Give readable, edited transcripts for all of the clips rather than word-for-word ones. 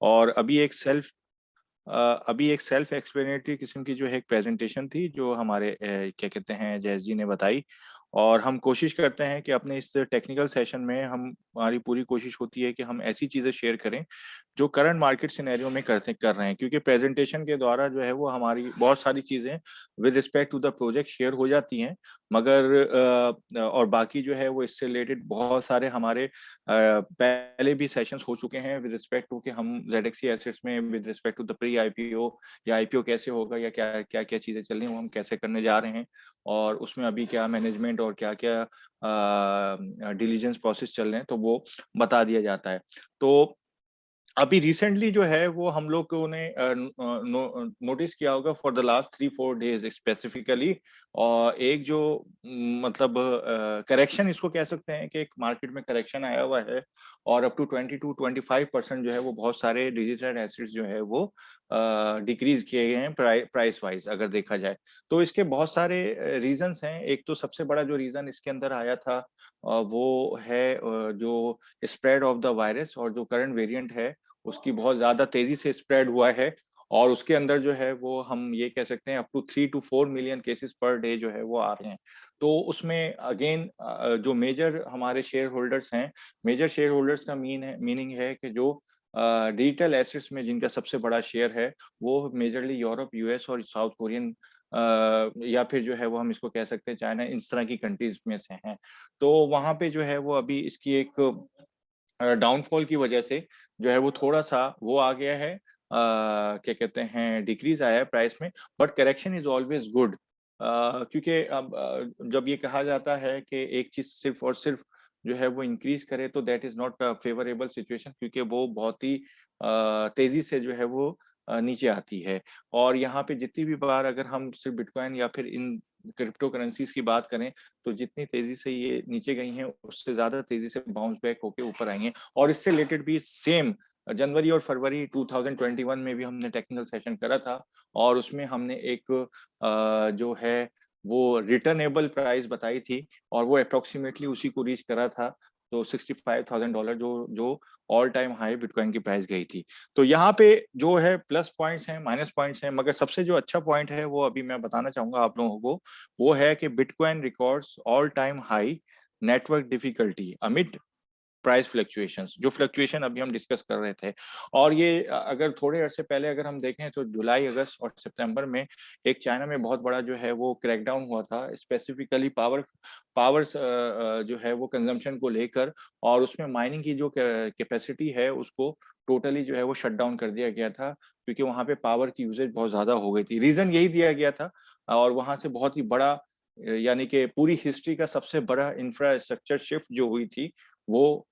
और अभी एक सेल्फ एक्सप्लेनेटरी किस्म की जो है एक प्रेजेंटेशन थी जो हमारे क्या कहते हैं जयेश जी ने बताई। और हम कोशिश करते हैं कि अपने इस टेक्निकल सेशन में हमारी पूरी कोशिश होती है कि हम ऐसी चीज़ें शेयर करें जो करंट मार्केट सिनेरियो में कर रहे हैं, क्योंकि प्रेजेंटेशन के द्वारा जो है वो हमारी बहुत सारी चीज़ें with respect to the project share हो जाती हैं। मगर और बाकी जो है वो इससे रिलेटेड बहुत सारे हमारे पहले भी सेशंस हो चुके हैं विद रिस्पेक्ट टू कि हम जेडएक्सी एसेट्स में with respect to the pre IPO या आईपीओ कैसे होगा या क्या क्या क्या चीज़ें चल रही हैं वो हम कैसे करने जा रहे हैं, और उसमें अभी क्या मैनेजमेंट और क्या क्या डिलीजेंस प्रोसेस चल रहे हैं तो वो बता दिया जाता है। तो अभी रिसेंटली जो है वो हम लोगों ने नोटिस किया होगा for the last 3-4 days specifically. और एक जो मतलब करेक्शन इसको कह सकते हैं कि एक मार्केट में करेक्शन आया हुआ है, और अप टू 20 to 25% जो है वो बहुत सारे डिजिटल एसेट्स जो है वो डिक्रीज किए गए हैं प्राइस वाइज अगर देखा जाए। तो इसके बहुत सारे रीजंस हैं। एक तो सबसे बड़ा जो रीजन इसके अंदर आया था वो है जो स्प्रेड ऑफ द वायरस, और जो करंट वेरिएंट है उसकी बहुत ज़्यादा तेज़ी से स्प्रेड हुआ है। और उसके अंदर जो है वो हम ये कह सकते हैं up to 3 to 4 million cases per day जो है वो आ रहे हैं। तो उसमें अगेन जो मेजर हमारे शेयर होल्डर्स हैं, मेजर शेयर होल्डर्स का मीनिंग है कि जो डिजिटल एसेट्स में जिनका सबसे बड़ा शेयर है, वो मेजरली यूरोप, यूएस और साउथ कोरियन या फिर जो है वो हम इसको कह सकते हैं चाइना, इस तरह की कंट्रीज़ में से हैं। तो वहाँ पे जो है वो अभी इसकी एक डाउनफॉल की वजह से जो है वो थोड़ा-सा वो आ गया है, क्या कहते हैं डिक्रीज़ आया है प्राइस में, but correction is always good. क्योंकि अब जब ये कहा जाता है कि एक चीज़ सिर्फ़ और सिर्फ़ जो है वो इंक्रीज़ करे तो that is not a favourable situation, क्योंकि वो बहुत ही तेज़ी से जो है वो नीचे आती है। और यहाँ पे जितनी भी बार अगर हम सिर्फ़ बिटकॉइन या फिर इन क्रिप्टो करेंसीज़ की बात करें, तो जितनी तेज़ी से ये नीचे गई हैं, उससे ज़्यादा तेज़ी से बाउंस बैक होके ऊपर आई हैं। और इससे रिलेटेड भी सेम जनवरी और फरवरी 2021 में भी हमने टेक्निकल सेशन करा था, और उसमें हमने एक जो है वो रिटर्नेबल प्राइस बताई थी, और वो अप्रॉक्सिमेटली उसी को रीच करा था। तो $65,000 जो ऑल टाइम हाई बिटकॉइन की प्राइस गई थी। तो यहाँ पे जो है प्लस पॉइंट्स हैं, माइनस पॉइंट्स हैं, मगर सबसे जो अच्छा पॉइंट है वो अभी मैं बताना चाहूँगा आप लोगों को, वो है कि bitcoin records all time high network difficulty amid price fluctuations, जो फ्लक्चुएशन अभी हम डिस्कस कर रहे थे। और ये अगर थोड़े अरसे पहले अगर हम देखें तो जुलाई, अगस्त और सितंबर में एक चाइना में बहुत बड़ा जो है वो क्रैकडाउन हुआ था, स्पेसिफिकली पावर्स जो है वो कंजम्पशन को लेकर, और उसमें माइनिंग की जो कैपेसिटी है उसको टोटली जो है वो शट डाउन कर दिया गया था, क्योंकि वहाँ पे पावर की यूसेज बहुत ज़्यादा हो गई थी। रीज़न यही दिया गया था, और वहाँ से बहुत ही बड़ा यानी कि पूरी हिस्ट्री का सबसे बड़ा इंफ्रास्ट्रक्चर शिफ्ट जो हुई थी, वो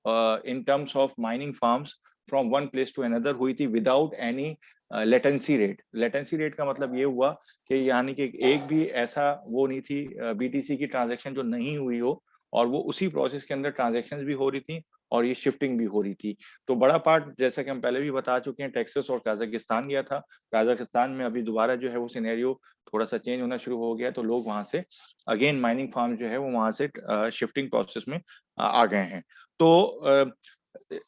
in terms of mining farms from one place to another हुई थी without any latency rate. Latency rate का मतलब ये हुआ कि यानी कि एक भी ऐसा वो नहीं थी बीटीसी की ट्रांजैक्शन जो नहीं हुई हो, और वो उसी प्रोसेस के अंदर ट्रांजैक्शंस भी हो रही थी और ये शिफ्टिंग भी हो रही थी। तो बड़ा पार्ट जैसा कि हम पहले भी बता चुके हैं टेक्सास और काज़ाकिस्तान गया था। काज़ाकिस्तान में अभी दोबारा जो है वो सिनेरियो थोड़ा-सा चेंज होना शुरू हो गया, तो लोग वहाँ से अगेन माइनिंग फार्म जो है वो वहाँ से शिफ्टिंग प्रोसेस में आ गए हैं। तो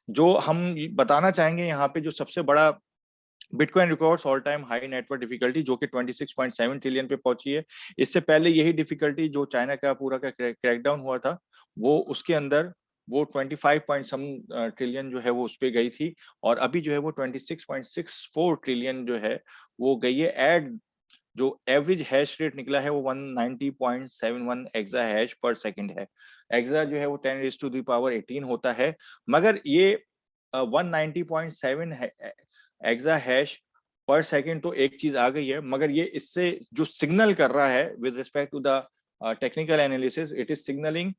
जो हम ये बताना चाहेंगे यहाँ पे जो सबसे बड़ा bitcoin records all time high network difficulty जो कि 26.7 ट्रिलियन पे पहुंची है। इससे पहले यही डिफिकल्टी जो चाइना का पूरा का क्रैकडाउन हुआ था, वो उसके अंदर वो 25 पॉइंट सम ट्रिलियन जो है वो उस पे गई थी, और अभी जो है वो 26.64 ट्रिलियन जो है वो गई है। एट जो एवरेज हैश रेट निकला है वो 190.71 एक्सा हैश पर सेकंड है। एक्सा जो है वो 10 रेज़ टू द पावर 18 होता है, मगर ये 190.7 एक्सा हैश पर सेकंड तो एक चीज आ गई है, मगर ये इससे जो सिग्नल कर रहा है with respect to the technical analysis, it is signalling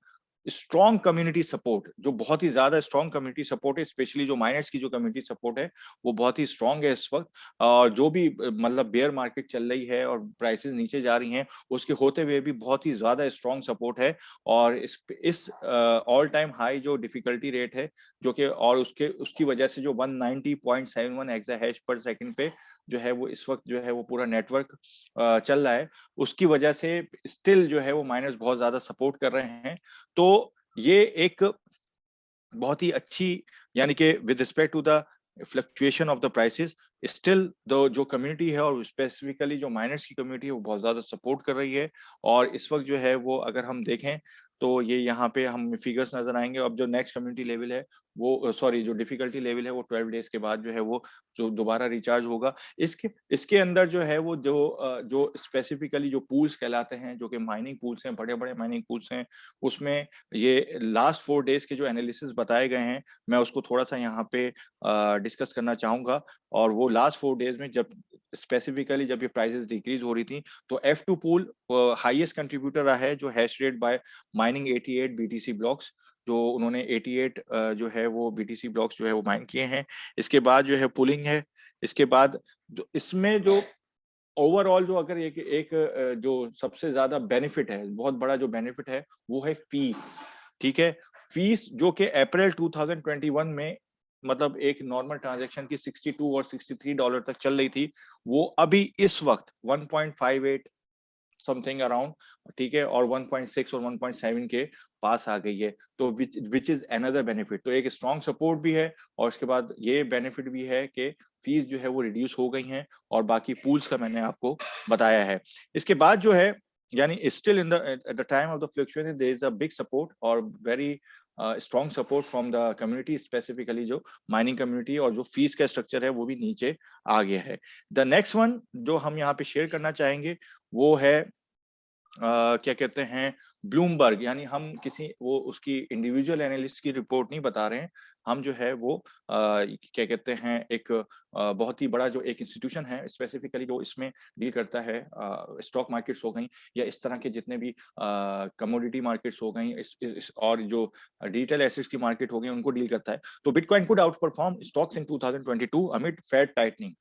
strong community support, जो बहुत ही ज्यादा स्ट्रॉन्ग कम्युनिटी सपोर्ट है। स्पेशली जो माइनर्स की जो कम्युनिटी सपोर्ट है वो बहुत ही स्ट्रॉन्ग है इस वक्त। जो भी मतलब बेयर मार्केट चल रही है और प्राइसेस नीचे जा रही हैं, उसके होते हुए भी बहुत ही ज्यादा स्ट्रॉन्ग सपोर्ट है। और इस ऑल टाइम हाई जो डिफिकल्टी रेट है, जो कि और उसके उसकी वजह से जो 190.71 एक्सा हैश पर सेकंड पे जो है वो इस वक्त जो है वो पूरा नेटवर्क चल रहा है, उसकी वजह से स्टिल जो है वो माइनर्स बहुत ज्यादा सपोर्ट कर रहे हैं। तो ये एक बहुत ही अच्छी, यानी कि with respect to the fluctuation of the prices, still the जो कम्युनिटी है और स्पेसिफिकली जो माइनर्स की कम्युनिटी है वो बहुत ज़्यादा सपोर्ट कर रही है। और इस वक़्त जो है वो अगर हम देखें तो ये यहाँ पे हमें फिगर्स नज़र आएँगे। अब जो नेक्स्ट कम्युनिटी लेवल है वो सॉरी जो डिफ़िकल्टी लेवल है वो 12 डेज़ के बाद जो है वो जो दोबारा रिचार्ज होगा। इसके इसके अंदर जो है वो जो स्पेसिफिकली जो पूल्स कहलाते हैं, जो कि माइनिंग पूल्स हैं, बड़े-बड़े माइनिंग पूल्स हैं, उसमें ये लास्ट 4 डेज़ के जो एनालिसिस बताए गए हैं, मैं उसको थोड़ा-सा यहाँ पे डिस्कस करना चाहूँगा। और वो लास्ट 4 डेज़ में जब स्पेसिफिकली जब ये प्राइसेज़ डिक्रीज़ हो रही थी, तो F2 पूल हाईएस्ट कंट्रीब्यूटर रहा है, जो hash rate by mining 88 BTC blocks, जो उन्होंने 88 जो है वो बीटीसी ब्लॉक्स जो है वो माइन किए हैं। इसके बाद जो है पूलिंग है, इसके बाद जो इसमें जो ओवरऑल जो अगर एक एक जो सबसे ज़्यादा बेनिफिट है, बहुत बड़ा जो बेनिफिट है, वो है फीस, ठीक है? फीस जो कि अप्रैल 2021 में मतलब एक नॉर्मल ट्रांज़ैक्शन की 62 और $63 तक चल रही थी, वो अभी इस वक़्त 1.58 समथिंग अराउंड, ठीक है? और 1.6 और 1.7 के पास आ गई है। तो व्हिच इज़ अनदर बेनिफिट। तो एक स्ट्रॉन्ग सपोर्ट भी है और उसके बाद ये बेनिफिट भी है कि फीस जो है वो रिड्यूस हो गई हैं और बाकी पूल्स का मैंने आपको बताया है। इसके बाद जो है यानी still in the at the time of the fluctuation there is a big support और very strong support from the community specifically जो माइनिंग कम्युनिटी और जो फीस का स्ट्रक्चर है वो भी नीचे आ गया है। द नेक्स्ट वन जो हम यहाँ पे शेयर करना चाहेंगे वो है क्या कहते हैं ब्लूमबर्ग, यानी हम किसी वो उसकी इंडिविजुअल एनालिस्ट की रिपोर्ट नहीं बता रहे हैं। हम जो है वो क्या कहते हैं एक बहुत ही बड़ा जो एक इंस्टीट्यूशन है स्पेसिफिकली जो इसमें डील करता है स्टॉक मार्केट्स हो गई या इस तरह के जितने भी कमोडिटी मार्केट्स हो गई इस और जो डिजिटल एसेट्स की मार्केट हो गई उनको डील करता है। तो Bitcoin could outperform stocks in 2022 amid Fed tightening.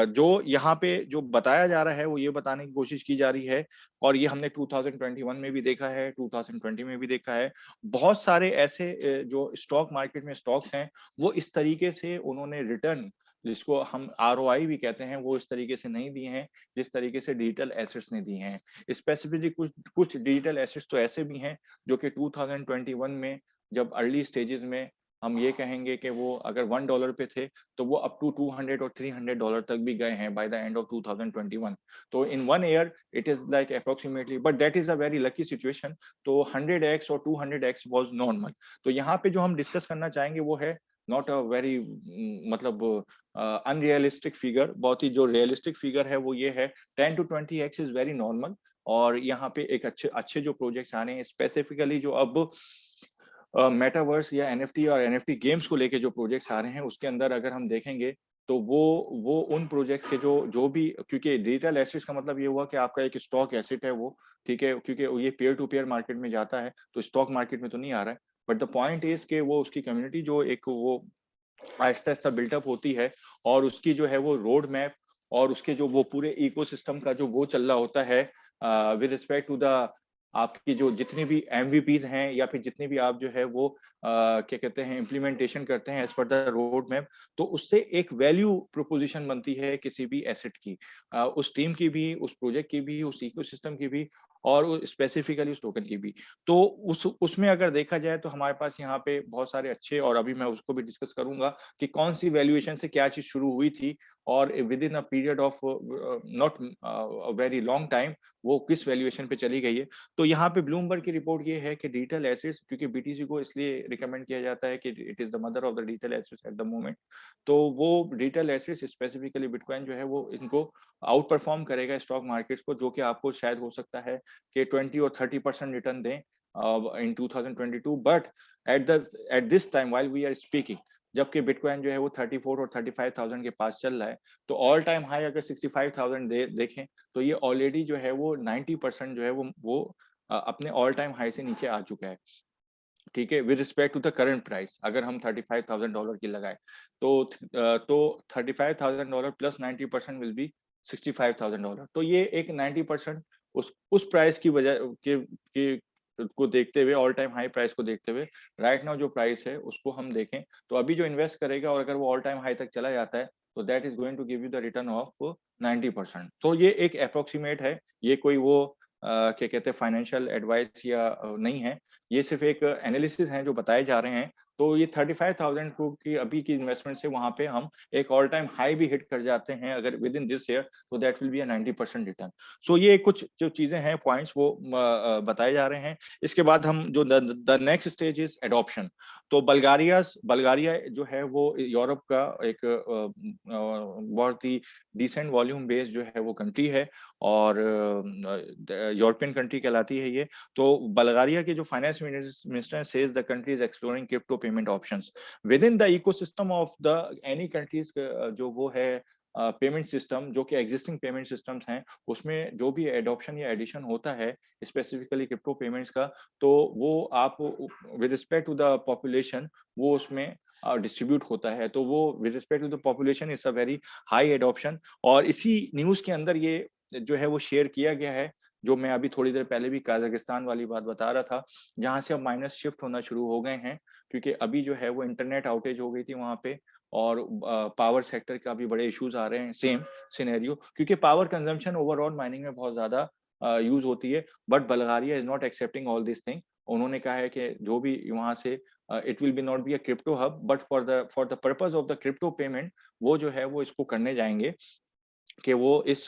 जो यहाँ पे जो बताया जा रहा है वो ये बताने की कोशिश की जा रही है और ये हमने 2021 में भी देखा है, 2020 में भी देखा है। बहुत सारे ऐसे जो स्टॉक मार्केट में स्टॉक्स हैं, वो इस तरीके से उन्होंने रिटर्न जिसको हम आरओआई भी कहते हैं, वो इस तरीके से नहीं दिए हैं, जिस तरीके से डिजिटल एसेट्स ने दिए हैं। स्पेसिफिकली कुछ कुछ डिजिटल एसेट्स तो ऐसे भी हैं, जो कि 2021 में जब अर्ली स्टेजेस में हम ये कहेंगे कि वो अगर $1 पे थे, तो वो अप टू 200 और $300 तक भी गए हैं बाय द एंड ऑफ 2021। तो इन 1 year it is like approximately but that is a very lucky situation। तो 100x और 200x was normal। तो यहाँ पे जो हम डिस्कस करना चाहेंगे वो है नॉट अ वेरी मतलब अनरियलिस्टिक फिगर। बहुत ही जो रियलिस्टिक फिगर है वो ये है 10 to 20x is very normal. और यहाँ पे एक अच्छे अच्छे जो प्रोजेक्ट्स आने हैं स्पेसिफिकली जो अब मेटावर्स या एनएफटी और एनएफटी गेम्स को लेके जो प्रोजेक्ट्स आ रहे हैं उसके अंदर अगर हम देखेंगे तो वो उन प्रोजेक्ट के जो जो भी क्योंकि डिजिटल एसेट्स का मतलब ये हुआ कि आपका एक स्टॉक एसेट है वो, ठीक है? क्योंकि ये पीयर टू पीयर मार्केट में जाता है, तो स्टॉक मार्केट में तो नहीं आ रहा है। बट द पॉइंट इज़ कि वो उसकी कम्युनिटी जो एक वो आहिस्ता-आहिस्ता बिल्टअप होती है और उसकी जो है वो रोड मैप और उसके जो वो पूरे इकोसिस्टम का जो वो चल रहा होता है विद रिस्पेक्ट टू द आपकी जो जितनी भी एमवीपीज़ हैं या फिर जितने भी आप जो है वो क्या कहते हैं इम्प्लीमेंटेशन करते हैं as per the road map, तो उससे एक वैल्यू प्रोपोज़िशन बनती है किसी भी एसेट की। उस टीम की भी, उस प्रोजेक्ट की भी, उस इकोसिस्टम की भी और वो स्पेसिफिकली उस टोकन की भी। तो उसमें अगर देखा जाए तो हमारे पास यहाँ पे बहुत सारे अच्छे और अभी मैं उसको भी डिस्कस करूँगा कि कौन-सी वैल्यूएशन से क्या चीज़ शुरू हुई थी और with in a period of not a very long time वो किस वैल्यूएशन पे चली गई है। तो यहाँ पे ब्लूमबर्ग की रिपोर्ट ये है कि डिजिटल एसेट्स क्योंकि बीटीसी को इसलिए रिकमेंड किया जाता है कि it is the mother of the digital assets at the moment. तो वो डिजिटल एसेट्स स्पेसिफिकली बिटकॉइन जो है वो इनको आउट परफॉर्म करेगा स्टॉक मार्केट्स को, जो कि आपको शायद हो सकता है कि 20 और 30% रिटर्न दें in 2022। But at this time while we are speaking जबकि बिटकॉइन जो है वो 34 और 35,000 के पास चल रहा है, तो ऑल टाइम हाई अगर 65,000 देखें तो ये ऑलरेडी जो है वो 90% जो है वो अपने ऑल टाइम हाई से नीचे आ चुका है। ठीक है, with respect to the current price अगर हम $35,000 की लगाए तो $35,000 प्लस 90% विल बी $65,000। तो ये एक 90% उस प्राइस की वजह के को देखते हुए ऑल टाइम हाई प्राइस को देखते हुए राइट नाउ जो प्राइस है उसको हम देखें तो अभी जो इन्वेस्ट करेगा और अगर वो ऑल टाइम हाई तक चला जाता है तो that is going to give you the return of 90%। तो ये एक अप्रोक्सीमेट है, ये कोई वो क्या कहते हैं फाइनेंशियल एडवाइस या नहीं है। ये सिर्फ एक एनालिसिस हैं जो बताए जा रहे हैं तो ये 35,000 करोड़ की अभी की इन्वेस्टमेंट से वहाँ पे हम एक ऑल टाइम हाई भी हिट कर जाते हैं अगर विद इन दिस ईयर, तो that will be a 90% return. So ये कुछ जो चीज़ें हैं, पॉइंट्स वो बताए जा रहे हैं। इसके बाद हम जो the next stage is adoption. तो बल्गारिया जो है वो यूरोप का एक बहुत ही डिसेंट वॉल्यूम बेस्ड जो है वो कंट्री है और यूरोपियन कंट्री कहलाती है ये। तो बल्गारिया के जो finance minister says the country is exploring crypto payment options with in the ecosystem of the any countries जो वो है पेमेंट सिस्टम जो कि एग्जिस्टिंग पेमेंट सिस्टम्स हैं उसमें जो भी एडॉप्शन या एडिशन होता है स्पेसिफिकली क्रिप्टो पेमेंट्स का, तो वो आप with respect to the population वो उसमें डिस्ट्रीब्यूट होता है। तो वो with respect to the population is a very high adoption. और इसी न्यूज़ के अंदर ये जो है वो शेयर किया गया है, जो मैं अभी थोड़ी देर पहले भी कजाकिस्तान वाली बात बता रहा था, जहाँ से अब माइनस शिफ्ट होना शुरू हो गए हैं, क्योंकि अभी जो है वो इंटरनेट आउटेज हो गई थी वहाँ पे और पावर सेक्टर का भी बड़े इश्यूज आ रहे हैं, सेम सिनेरियो, क्योंकि पावर कंजम्पशन ओवरऑल माइनिंग में बहुत ज़्यादा यूज़ होती है, but Bulgaria is not accepting all this thing. उन्होंने कहा है कि जो भी वहाँ से it will be not be a crypto hub, but for the purpose of the crypto payment वो जो है वो इसको करने जाएँगे कि वो इस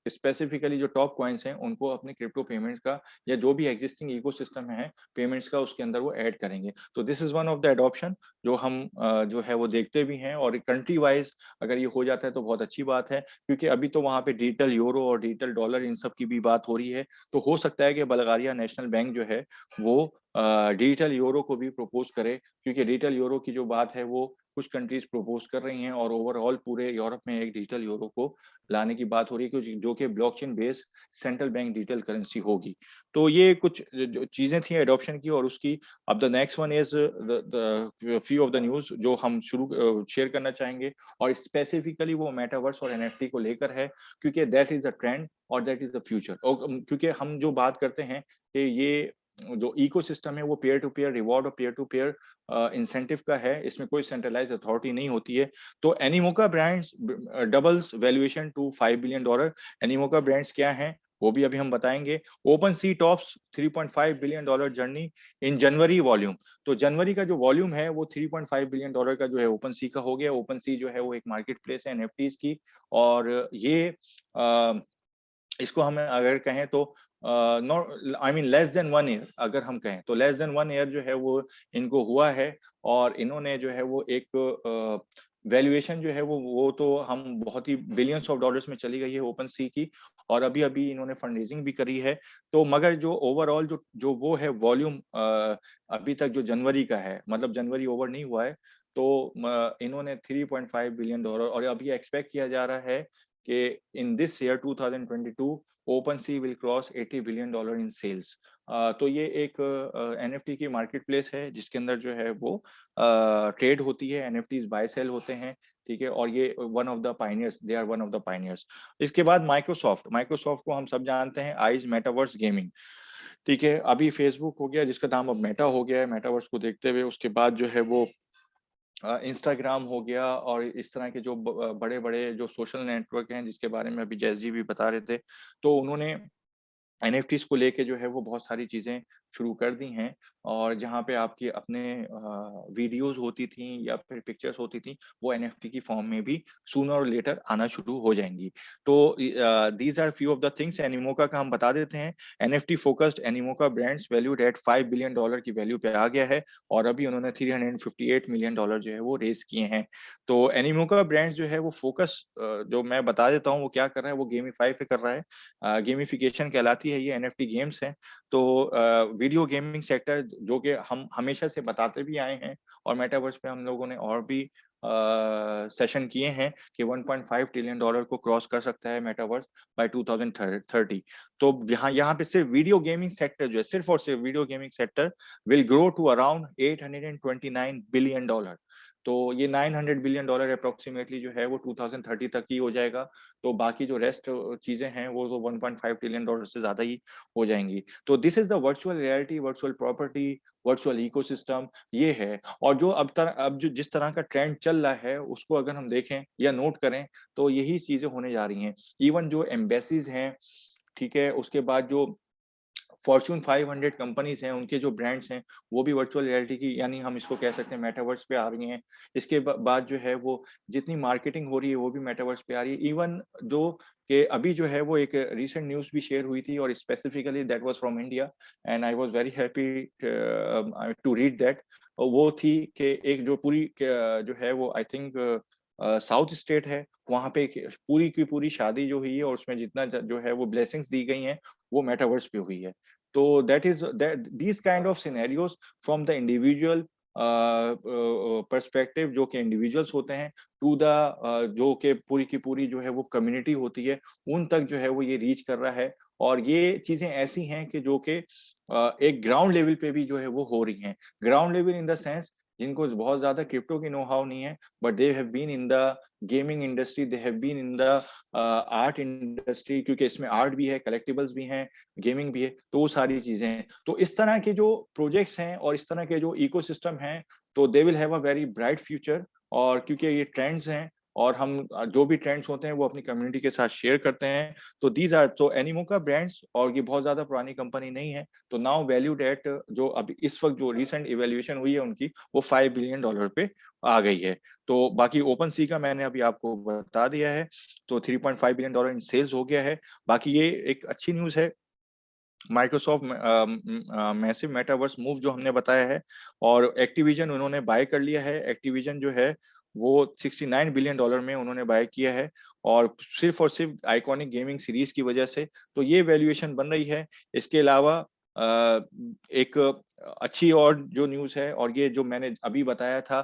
स्पेसिफिकली जो टॉप कॉइन्स हैं उनको अपने क्रिप्टो पेमेंट्स का या जो भी एग्जिस्टिंग इकोसिस्टम है पेमेंट्स का उसके अंदर वो ऐड करेंगे। तो this is one of the adoption जो हम जो है वो देखते भी हैं और कंट्री वाइज़ अगर ये हो जाता है तो बहुत अच्छी बात है, क्योंकि अभी तो वहाँ पे डिजिटल यूरो और डिजिटल डॉलर इन सब की भी बात हो रही है। तो हो सकता है कि बल्गारिया नेशनल बैंक जो है वो डिजिटल यूरो को भी प्रपोज़ करे, क्योंकि डिजिटल यूरो की जो बात है वो कुछ कंट्रीज़ प्रपोज़ कर रही हैं और ओवरऑल पूरे यूरोप में एक डिजिटल यूरो को लाने की बात हो रही है, कुछ जो कि blockchain based central bank digital currency होगी। तो ये कुछ जो चीज़ें थी एडॉप्शन की और उसकी। अब the next one is the few of the news जो हम शेयर करना चाहेंगे और स्पेसिफिकली वो मेटावर्स और एनएफटी को लेकर है, क्योंकि दैट इज़ द ट्रेंड और दैट इज़ द फ्यूचर। और क्योंकि हम जो बात करते हैं कि ये जो इकोसिस्टम है वो पीयर टू पीयर रिवॉर्ड और पीयर टू पीयर इंसेंटिव का है, इसमें कोई सेंट्रलाइज्ड अथॉरिटी नहीं होती है। तो Animoca brands doubles valuation to $5 billion. Animoca brands क्या हैं? वो भी अभी हम बताएँगे। OpenSea tops $3.5 billion journey in January volume. तो जनवरी का जो वॉल्यूम है वो $3.5 बिलियन का जो है ओपनसी का हो गया। ओपनसी जो है वो एक मार्केट प्लेस है एनएफटीज़ की और ये अ इसको हम अगर कहें तो not I mean less than 1 year अगर हम कहें तो लेस देन 1 ईयर जो है वो इनको हुआ है और इन्होंने जो है वो एक वैल्यूएशन जो है वो तो हम बहुत ही बिलियंस ऑफ डॉलर्स में चली गई है ओपन सी की और अभी-अभी इन्होंने फंड रेजिंग भी करी है। तो मगर जो ओवरऑल जो जो वो है वॉल्यूम अभी तक जो जनवरी का है, मतलब जनवरी ओवर नहीं हुआ है, तो इन्होंने $3.5 बिलियन और अभी एक्सपेक्ट किया जा रहा है कि in this year 2022 OpenSea will cross $80 billion in sales. तो ये एक एनएफटी की मार्केट प्लेस है जिसके अंदर जो है वो ट्रेड होती है, एनएफटीज बाय सेल होते हैं, ठीक है? और ये one of the pioneers, they are one of the pioneers. इसके बाद माइक्रोसॉफ्ट, माइक्रोसॉफ्ट को हम सब जानते हैं आइज़ मेटावर्स गेमिंग, ठीक है? अभी फेसबुक हो गया जिसका नाम अब मेटा हो गया है, मेटावर्स को देखते हुए उसके बाद जो है वो इंस्टाग्राम हो गया और इस तरह के जो बड़े-बड़े जो सोशल नेटवर्क हैं जिसके बारे में अभी जैस जी भी बता रहे थे, तो उन्होंने एनएफटीज़ को लेके जो है वो बहुत सारी चीज़ें शुरू कर दी हैं और जहाँ पे आपकी अपने वीडियोज़ होती थी या फिर पिक्चर्स होती थी, वो एनएफटी की फॉर्म में भी सूनर और लेटर आना शुरू हो जाएँगी। तो these are few of the things Animoca का हम बता देते हैं। NFT focused Animoca brands valued at $5 billion की वैल्यू पे आ गया है और अभी उन्होंने $358 मिलियन जो है वो रेज़ किए हैं। तो एनिमोका ब्रांड्स जो है वो फोकस जो मैं बता देता हूँ वो क्या कर रहा है, वो गेमिफाई पे कर रहा है। गेमिफिकेशन कहलाती है ये एनएफटी गेम्स हैं। तो वीडियो गेमिंग सेक्टर जो कि हम हमेशा से बताते भी आए हैं और मेटावर्स पे हम लोगों ने और भी सेशन किए हैं कि $1.5 ट्रिलियन को क्रॉस कर सकता है मेटावर्स बाय 2030। तो यहाँ यहाँ पे सिर्फ वीडियो गेमिंग सेक्टर जो है सिर्फ और सिर्फ video gaming sector will grow to around $829 billion. तो ये $900 बिलियन अप्रोक्सीमेटली जो है वो 2030 तक ही हो जाएगा। तो बाकी जो रेस्ट चीज़ें हैं वो तो $1.5 ट्रिलियन से ज़्यादा ही हो जाएँगी। तो this is the virtual reality, virtual property, virtual ecosystem ये है। और जो अब जो जिस तरह का ट्रेंड चल रहा है उसको अगर हम देखें या नोट करें तो यही चीज़ें होने जा रही हैं। इवन जो एम्बेसीज़ हैं, ठीक है? उसके बाद जो फॉर्च्यून 500 कंपनीज हैं, उनके जो ब्रांड्स हैं, वो भी वर्चुअल रियलिटी की, यानी हम इसको कह सकते हैं मेटावर्स पे आ रही हैं। इसके बाद जो है वो जितनी मार्केटिंग हो रही है वो भी मेटावर्स पे आ रही है। इवन दो कि अभी जो है वो एक रीसेंट न्यूज़ भी शेयर हुई थी और specifically that was from India and I was very happy to read that. वो थी कि एक जो पूरी जो है वो आई थिंक साउथ स्टेट है, वहाँ पे एक पूरी की पूरी शादी जो हुई है और उसमें जितना जो है वो ब्लेसिंग्स दी गई हैं, वो मेटावर्स पे हुई है। तो that is that these kind of scenarios from the individual perspective जो कि इंडिविजुअल्स होते हैं टू द जो कि पूरी की पूरी जो है वो कम्युनिटी होती है, उन तक जो है वो ये रीच कर रहा है और ये चीज़ें ऐसी हैं कि जो कि एक ग्राउंड लेवल पे भी जो है वो हो रही हैं। Ground level in the sense जिनको बहुत ज़्यादा क्रिप्टो की नो हाउ नहीं है, but they have been in the gaming industry, they have been in the art industry क्योंकि इसमें आर्ट भी है, कलेक्टिबल्स भी हैं, गेमिंग भी है, तो वो सारी चीज़ें हैं। तो इस तरह के जो प्रोजेक्ट्स हैं और इस तरह के जो इकोसिस्टम हैं, तो they will have a very bright future और क्योंकि ये ट्रेंड्स हैं और हम जो भी ट्रेंड्स होते हैं वो अपनी कम्युनिटी के साथ शेयर करते हैं। तो दीज़ आर तो एनिमोका ब्रांड्स और ये बहुत ज़्यादा पुरानी कंपनी नहीं है। तो नाउ वैल्यूड एट जो अभी इस वक़्त जो रिसेंट इवैल्यूएशन हुई है उनकी, वो $5 बिलियन पे आ गई है। तो बाकी ओपनसी का मैंने अभी आपको बता दिया है, तो $3.5 बिलियन इन सेल्स हो गया है। बाकी ये एक अच्छी न्यूज़ है माइक्रोसॉफ्ट मैसिव मेटावर्स मूव जो हमने बताया है और एक्टिविजन उन्होंने बाय कर लिया है। एक्टिविजन जो है वो $69 बिलियन में उन्होंने बाय किया है और सिर्फ़ आइकॉनिक गेमिंग सीरीज़ की वजह से, तो ये वैल्यूएशन बन रही है। इसके अलावा एक अच्छी और जो न्यूज़ है और ये जो मैंने अभी बताया था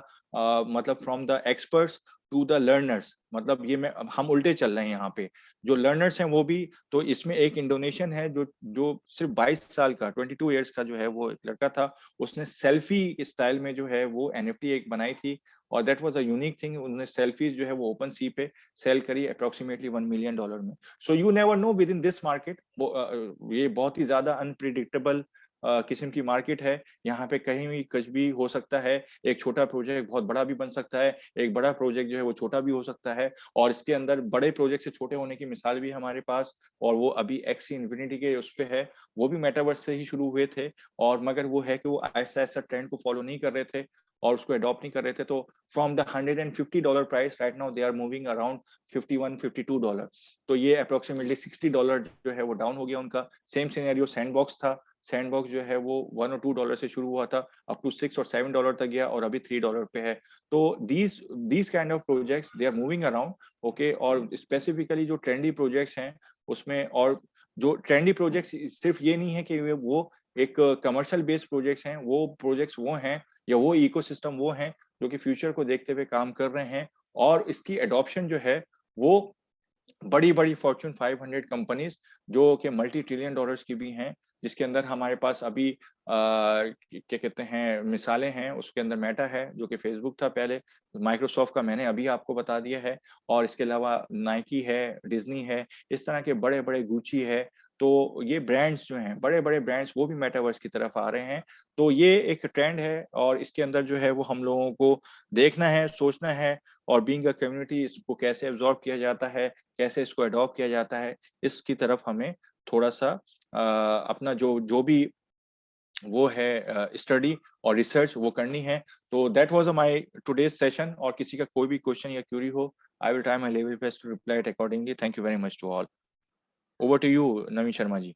मतलब from the experts to the learners मतलब ये मैं अब हम उल्टे चल रहे हैं यहाँ पे। जो लर्नर्स हैं वो भी तो इसमें एक इंडोनेशियन है जो जो सिर्फ 22 साल का 22 इयर्स का जो है वो एक लड़का था। उसने सेल्फी स्टाइल में जो है वो एनएफटी एक बनाई थी और that was a unique thing उन्होंने सेल्फीज़ जो है वो ओपन सी पे सेल करी अप्रॉक्सिमेटली $1 मिलियन में। So you never know with in this market ये बहुत ही ज़्यादा अनप्रेडिक्टेबल किस्म की मार्केट है। यहाँ पे कहीं भी कुछ भी हो सकता है। एक छोटा प्रोजेक्ट बहुत बड़ा भी बन सकता है। एक बड़ा प्रोजेक्ट जो है वो छोटा भी हो सकता है और इसके अंदर बड़े प्रोजेक्ट से छोटे होने की मिसाल भी है हमारे पास और वो अभी एक्सी इन्फिनिटी के उस पे है। वो भी मेटावर्स से ही शुरू हुए थे और मगर वो है कि वो ऐसा-ऐसा ट्रेंड को फॉलो नहीं कर रहे थे और उसको अडॉप्ट नहीं कर रहे थे। तो from the $150 price right now they are moving around $51-52 तो ये अप्रॉक्सिमेटली $60 जो है वो डाउन हो गया उनका। सेम सिनेरियो सैंडबॉक्स था। सैंडबॉक्स जो है वो $1 और $2 से शुरू हुआ था, अप टू $6 और $7 तक गया और अभी $3 पे है। तो these kind of projects they are moving around okay और स्पेसिफिकली जो ट्रेंडी प्रोजेक्ट्स हैं उसमें और जो ट्रेंडी प्रोजेक्ट्स सिर्फ ये नहीं है कि वो एक कमर्शियल बेस्ड प्रोजेक्ट्स हैं, वो प्रोजेक्ट्स वो हैं या वो इकोसिस्टम वो हैं जो कि फ्यूचर को देखते हुए काम कर रहे हैं और इसकी एडॉप्शन जो है वो बड़ी-बड़ी फॉर्च्यून 500 कंपनीज़ जो कि मल्टी ट्रिलियन डॉलर्स की भी हैं, जिसके अंदर हमारे पास अभी क्या कहते हैं मिसालें हैं, उसके अंदर मेटा है जो कि फेसबुक था पहले, माइक्रोसॉफ्ट का मैंने अभी आपको बता दिया है और इसके अलावा नाइकी है, डिज़नी है, इस तरह के बड़े-बड़े गुची है, तो ये ब्रांड्स जो हैं, बड़े-बड़े ब्रांड्स वो भी मेटावर्स की तरफ आ रहे हैं। तो ये एक ट्रेंड है और इसके अंदर जो है वो हम लोगों को देखना है, सोचना है और बीइंग अ कम्युनिटी इसको कैसे अब्ज़ॉर्ब किया जाता है, कैसे इसको अडॉप्ट किया जाता है, इसकी तरफ हमें थोड़ा-सा अपना जो जो भी वो है स्टडी और रिसर्च वो करनी है। तो that was my today's session और किसी का कोई भी क्वेश्चन या क्वेरी हो, I will try my level best to reply it accordingly. Thank you very much to all. Over to you Naveen Sharma ji.